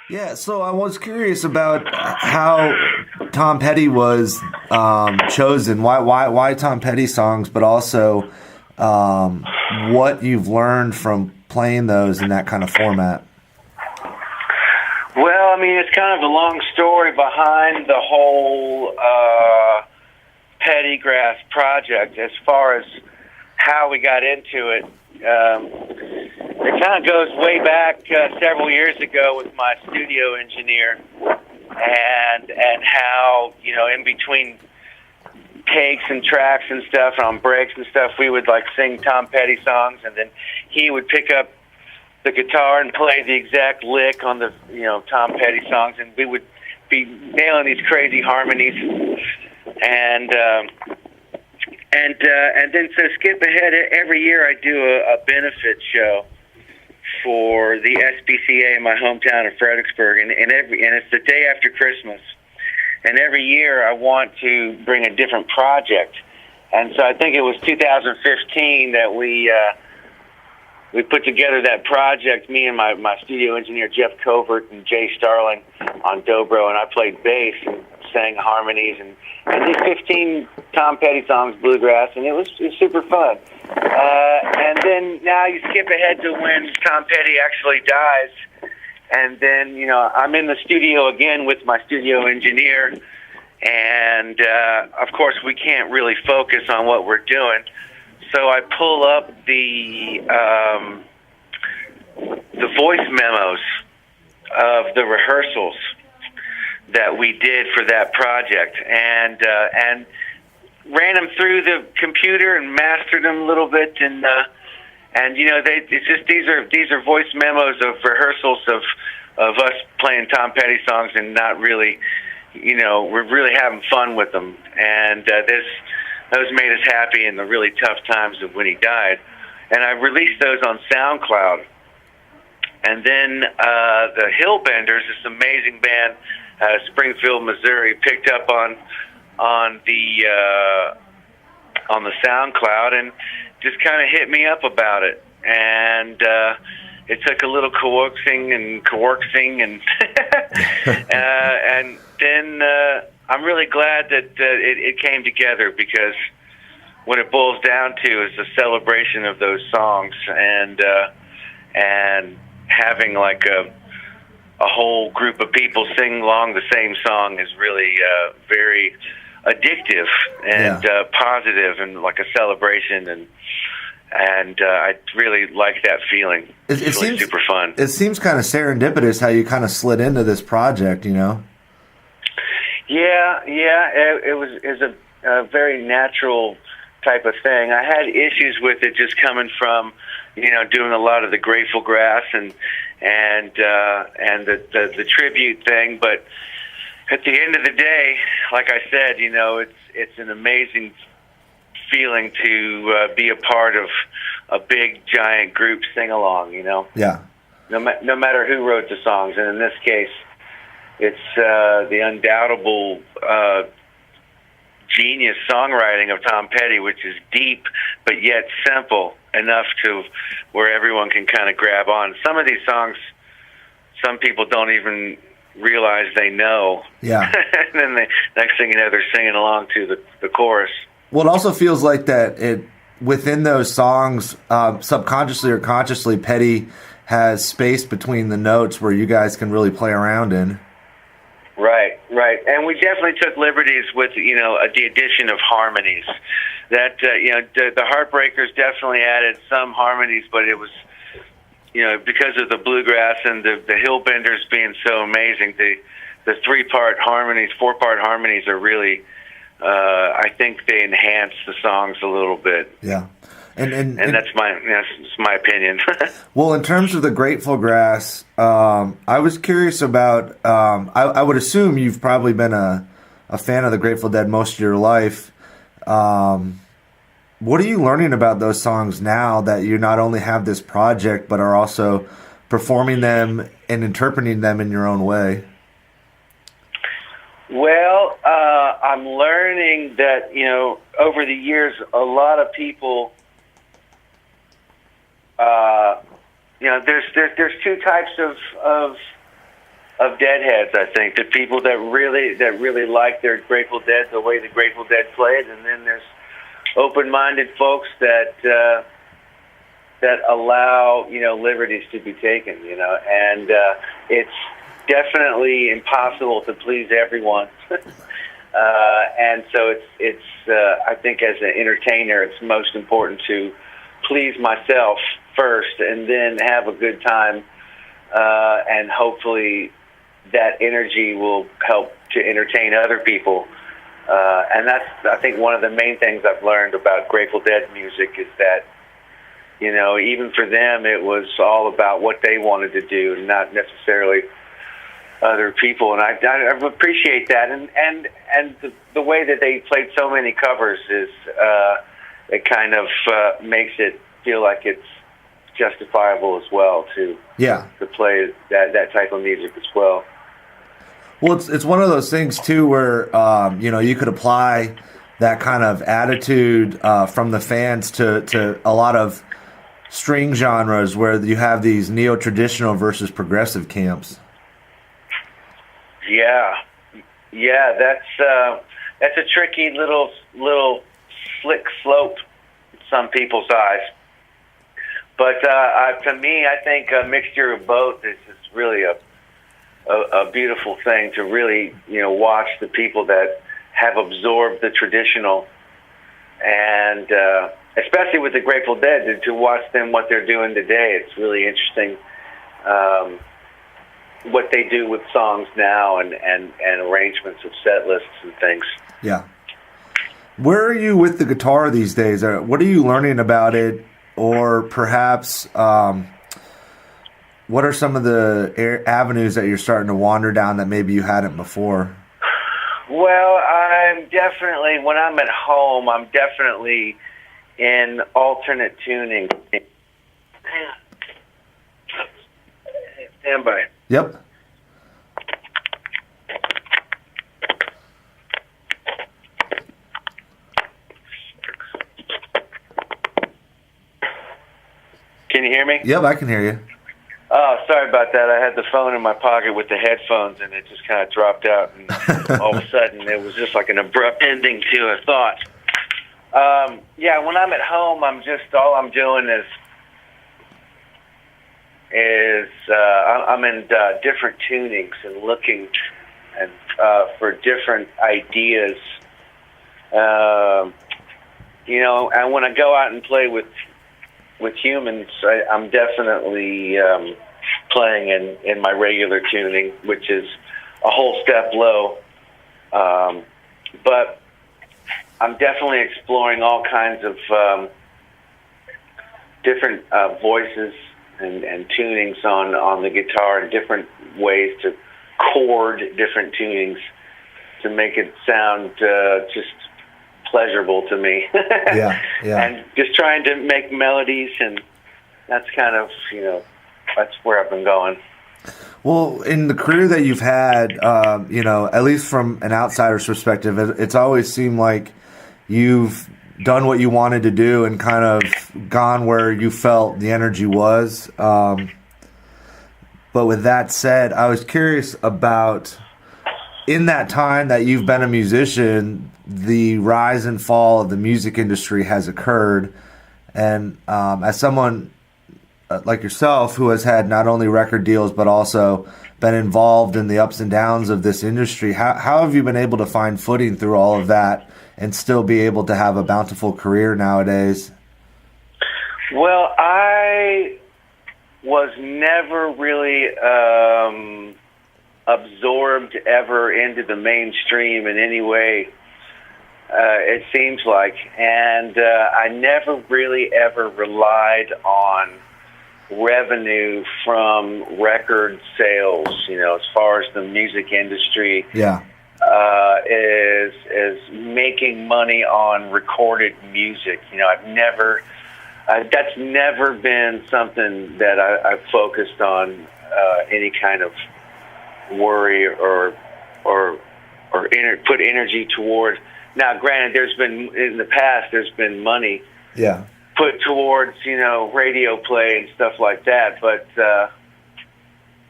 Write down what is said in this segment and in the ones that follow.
Yeah, so I was curious about how Tom Petty was chosen. Why Tom Petty songs, but also what you've learned from playing those in that kind of format. Well, I mean, it's kind of a long story behind the whole Petty Grass project as far as how we got into it. It kind of goes way back several years ago with my studio engineer, and how, you know, in between takes and tracks and stuff, and on breaks and stuff, we would like sing Tom Petty songs, and then he would pick up the guitar and play the exact lick on the, you know, Tom Petty songs, and we would be nailing these crazy harmonies, and then to skip ahead, every year I do a benefit show for the SPCA in my hometown of Fredericksburg, and it's the day after Christmas, and every year I want to bring a different project, and so I think it was 2015 that we put together that project, me and my studio engineer Jeff Covert and Jay Starling on dobro, and I played bass and sang harmonies and did 15 Tom Petty songs, bluegrass, and it was super fun. And then now you skip ahead to when Tom Petty actually dies, and then, you know, I'm in the studio again with my studio engineer, and of course we can't really focus on what we're doing. So I pull up the voice memos of the rehearsals that we did for that project, and ran them through the computer and mastered them a little bit, and you know, it's just these are voice memos of rehearsals of us playing Tom Petty songs and not really, you know, we're really having fun with them, and those made us happy in the really tough times of when he died. And I released those on SoundCloud. And then the Hillbenders, this amazing band out of Springfield, Missouri, picked up on the SoundCloud and just kind of hit me up about it. And it took a little coaxing, and and then I'm really glad that it came together, because what it boils down to is a celebration of those songs, and having like a whole group of people sing along the same song is really very addictive and positive, and like a celebration, and I really like that feeling. It's really seems super fun. It seems kind of serendipitous how you kind of slid into this project, you know? Yeah, it was a very natural type of thing. I had issues with it just coming from, you know, doing a lot of the Grateful Grass and the tribute thing, but at the end of the day, like I said, you know, it's an amazing feeling to be a part of a big giant group sing along, you know. Yeah. No matter who wrote the songs, and in this case, it's the undoubtable genius songwriting of Tom Petty, which is deep but yet simple enough to where everyone can kind of grab on. Some of these songs, some people don't even realize they know. Yeah. And then the next thing you know, they're singing along to the chorus. Well, it also feels like that within those songs, subconsciously or consciously, Petty has space between the notes where you guys can really play around in. Right. And we definitely took liberties with, you know, the addition of harmonies. That, you know, the Heartbreakers definitely added some harmonies, but it was, you know, because of the bluegrass and the Hillbenders being so amazing, the 3-part harmonies, 4-part harmonies are really, I think they enhance the songs a little bit. Yeah. And that's my opinion. Well, in terms of the Grateful Grass, I was curious about. I would assume you've probably been a fan of the Grateful Dead most of your life. What are you learning about those songs now that you not only have this project but are also performing them and interpreting them in your own way? Well, I'm learning that, you know, over the years, a lot of people. You know, there's 2 types of Deadheads. I think the people that really like their Grateful Dead the way the Grateful Dead played, and then there's open-minded folks that allow liberties to be taken. And it's definitely impossible to please everyone. And so it's I think as an entertainer, it's most important to please myself first, and then have a good time, and hopefully that energy will help to entertain other people. And that's, I think, one of the main things I've learned about Grateful Dead music is that, even for them, it was all about what they wanted to do, not necessarily other people. And I appreciate that. And the way that they played so many covers is, it kind of makes it feel like it's justifiable as well to play that type of music as well. Well, it's one of those things too where you could apply that kind of attitude from the fans to a lot of string genres where you have these neo-traditional versus progressive camps. Yeah, that's a tricky little slick slope in some people's eyes. But to me, I think a mixture of both is really a beautiful thing to really, watch the people that have absorbed the traditional, and especially with the Grateful Dead, to watch them, what they're doing today. It's really interesting what they do with songs now and arrangements of set lists and things. Yeah. Where are you with the guitar these days? What are you learning about it? Or perhaps what are some of the avenues that you're starting to wander down that maybe you hadn't before? Well, when I'm at home, I'm definitely in alternate tuning. Stand by. Yep. Can you hear me? Yep, I can hear you. Oh, sorry about that. I had the phone in my pocket with the headphones, and it just kind of dropped out. And all of a sudden, it was just like an abrupt ending to a thought. When I'm at home, all I'm doing is I'm in different tunings and looking and for different ideas. And when I go out and play with humans, I'm definitely playing in my regular tuning, which is a whole step low. But I'm definitely exploring all kinds of different voices and tunings on the guitar, and different ways to chord different tunings to make it sound just pleasurable to me. Yeah. And just trying to make melodies, and that's kind of, that's where I've been going. Well, in the career that you've had, at least from an outsider's perspective, it's always seemed like you've done what you wanted to do and kind of gone where you felt the energy was. But with that said, I was curious about, in that time that you've been a musician, the rise and fall of the music industry has occurred. And as someone like yourself who has had not only record deals but also been involved in the ups and downs of this industry, how have you been able to find footing through all of that and still be able to have a bountiful career nowadays? Well, I was never really absorbed ever into the mainstream in any way, it seems like. And I never really ever relied on revenue from record sales, as far as the music industry. Yeah. Is making money on recorded music. That's never been something that I've focused on any kind of worry or put energy toward. Now, granted, in the past there's been money put towards radio play and stuff like that, but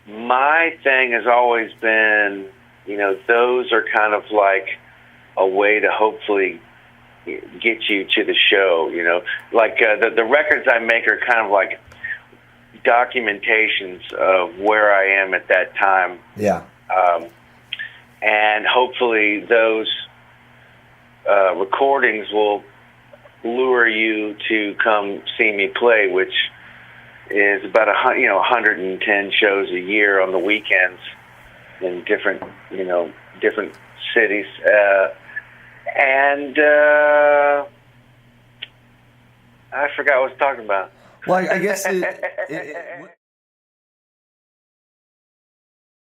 my thing has always been, those are kind of like a way to hopefully get you to the show, like the records I make are kind of like documentations of where I am at that time. Yeah. And hopefully those recordings will lure you to come see me play, which is about 110 shows a year on the weekends in different cities. And I forgot what I was talking about. Well, I guess